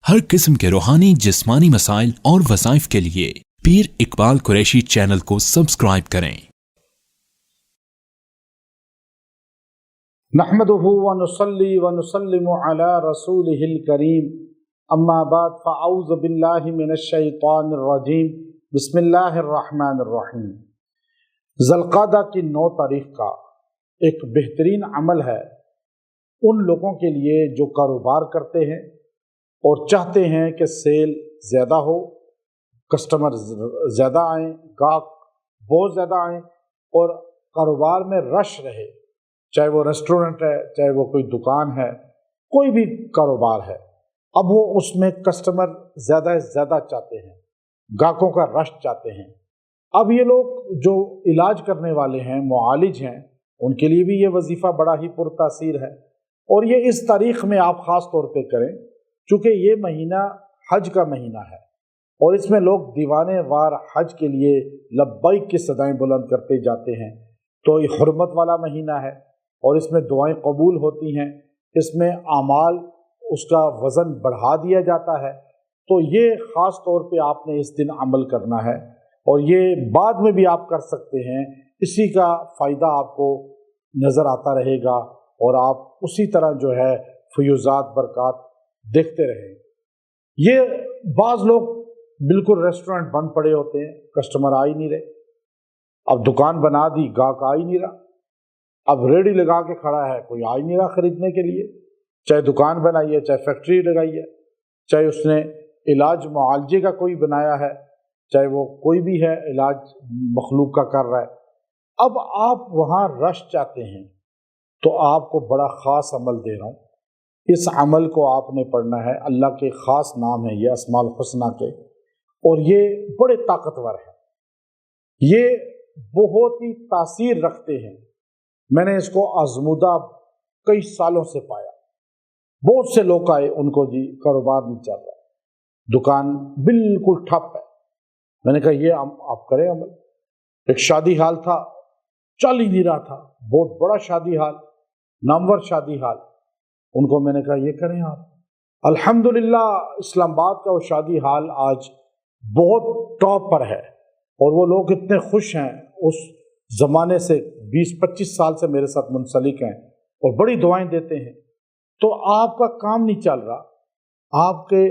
हर किस्म के रूहानी जिस्मानी मसाइल और वज़ाइफ के लिए पीर इकबाल कुरैशी चैनल को सब्सक्राइब करें। नहमदुहु व नुसल्ली व नुसल्लिमु अला रसूलिहिल करीम, अम्मा बाद फ़अऊज़ु बिल्लाहि मिनश शैतानिर रजीम, बिस्मिल्लाहिर रहमानिर रहीम। ज़ुल्क़ादा की 9 तारीख़ का एक बेहतरीन अमल है उन लोगों के लिए जो कारोबार करते हैं और चाहते हैं कि सेल ज़्यादा हो, कस्टमर ज़्यादा आएँ, गाहक बहुत ज़्यादा आएँ और कारोबार में रश रहे। चाहे वो रेस्टोरेंट है, चाहे वो कोई दुकान है, कोई भी कारोबार है, अब वो उसमें कस्टमर ज़्यादा से ज़्यादा चाहते हैं, गाहकों का रश चाहते हैं। अब ये लोग जो इलाज करने वाले हैं, मुआलिज हैं, उनके लिए भी ये वजीफ़ा बड़ा ही पुरतासीर है। और ये इस तारीख़ में आप ख़ास तौर पे करें, चूँकि ये महीना हज का महीना है और इसमें लोग दीवाने वार हज के लिए लब्बैक की सदाएं बुलंद करते जाते हैं। तो ये हुर्मत वाला महीना है और इसमें दुआएं कबूल होती हैं, इसमें आमाल उसका वज़न बढ़ा दिया जाता है। तो ये ख़ास तौर पे आपने इस दिन अमल करना है और ये बाद में भी आप कर सकते हैं। इसी का फ़ायदा आपको नज़र आता रहेगा और आप उसी तरह जो है फ़यूज़ात बरक़ात देखते रहें। ये बाज़ लोग बिल्कुल रेस्टोरेंट बंद पड़े होते हैं, कस्टमर आ ही नहीं रहे। अब दुकान बना दी, गाहक आ ही नहीं रहा। अब रेडी लगा के खड़ा है, कोई आ ही नहीं रहा ख़रीदने के लिए। चाहे दुकान बनाई है, चाहे फैक्ट्री लगाई है, चाहे उसने इलाज मुआलजे का कोई बनाया है, चाहे वो कोई भी है इलाज मखलूक का कर रहा है। अब आप वहाँ रश चाहते हैं तो आपको बड़ा ख़ास अमल दे रहा हूँ। इस अमल को आपने पढ़ना है। अल्लाह के ख़ास नाम है ये अस्माउल हुस्ना के, और ये बड़े ताकतवर है, ये बहुत ही तासीर रखते हैं। मैंने इसको आजमूदा कई सालों से पाया। बहुत से लोग आए, उनको जी कारोबार नहीं चल रहा, दुकान बिल्कुल ठप है। मैंने कहा ये आप करें अमल। एक शादी हाल था, चल ही नहीं रहा था, बहुत बड़ा शादी हाल, नामवर शादी हाल। उनको मैंने कहा ये करें आप। अल्हम्दुलिल्लाह इस्लामाबाद का वो शादी हाल आज बहुत टॉप पर है और वो लोग इतने खुश हैं, उस ज़माने से 20-25 साल से मेरे साथ मुंसलिक हैं और बड़ी दुआएं देते हैं। तो आपका काम नहीं चल रहा, आपके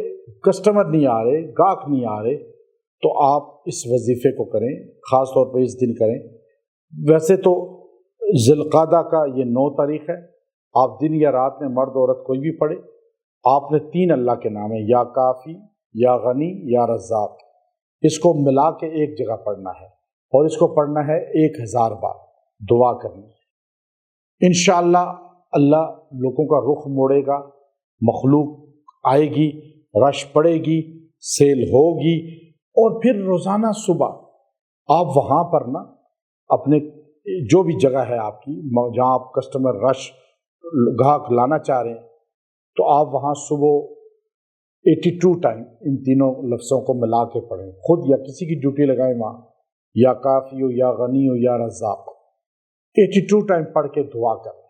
कस्टमर नहीं आ रहे, गाहक नहीं आ रहे, तो आप इस वजीफ़े को करें, ख़ास तौर पर इस दिन करें। वैसे तो ज़ुल्क़ादा का ये 9 तारीख़ है, आप दिन या रात में मर्द औरत कोई भी पढ़े। आपने 3 अल्लाह के नाम है, या काफ़ी, या गनी, या रज़्ज़ाक़, इसको मिला के एक जगह पढ़ना है और इसको पढ़ना है 1000 बार, दुआ करनी है। इंशाअल्लाह अल्लाह लोगों का रुख मोड़ेगा, मखलूक आएगी, रश पड़ेगी, सेल होगी। और फिर रोज़ाना सुबह आप वहाँ पर ना अपने जो भी जगह है आपकी, जहाँ आप कस्टमर रश गाहक लाना चाह रहे हैं, तो आप वहाँ सुबह 82 टाइम इन तीनों लफ्ज़ों को मिला के पढ़ें। खुद या किसी की ड्यूटी लगाएं वहाँ, या काफ़ी हो, या गनी हो, या रज़्ज़ाक़, 82 टाइम पढ़ के दुआ करें।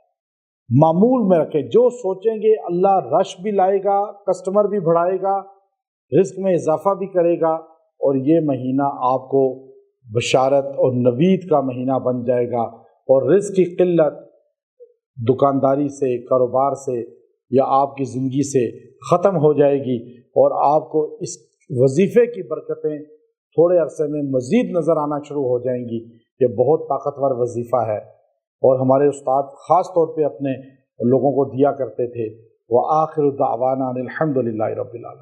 मामूल में रखें, जो सोचेंगे अल्लाह रश भी लाएगा, कस्टमर भी बढ़ाएगा, रिज़्क़ में इजाफ़ा भी करेगा और ये महीना आपको बशारत और नवीद का महीना बन जाएगा और रिज़्क़ की क़िल्लत दुकानदारी से, कारोबार से या आपकी ज़िंदगी से ख़त्म हो जाएगी और आपको इस वजीफ़े की बरकतें थोड़े अरसे में मज़ीद नज़र आना शुरू हो जाएंगी। ये बहुत ताकतवर वजीफ़ा है और हमारे उस्ताद ख़ास तौर पे अपने लोगों को दिया करते थे। व आखिरु दावाना अनिल हम्दुलिल्लाहि रब्बिल आलमीन।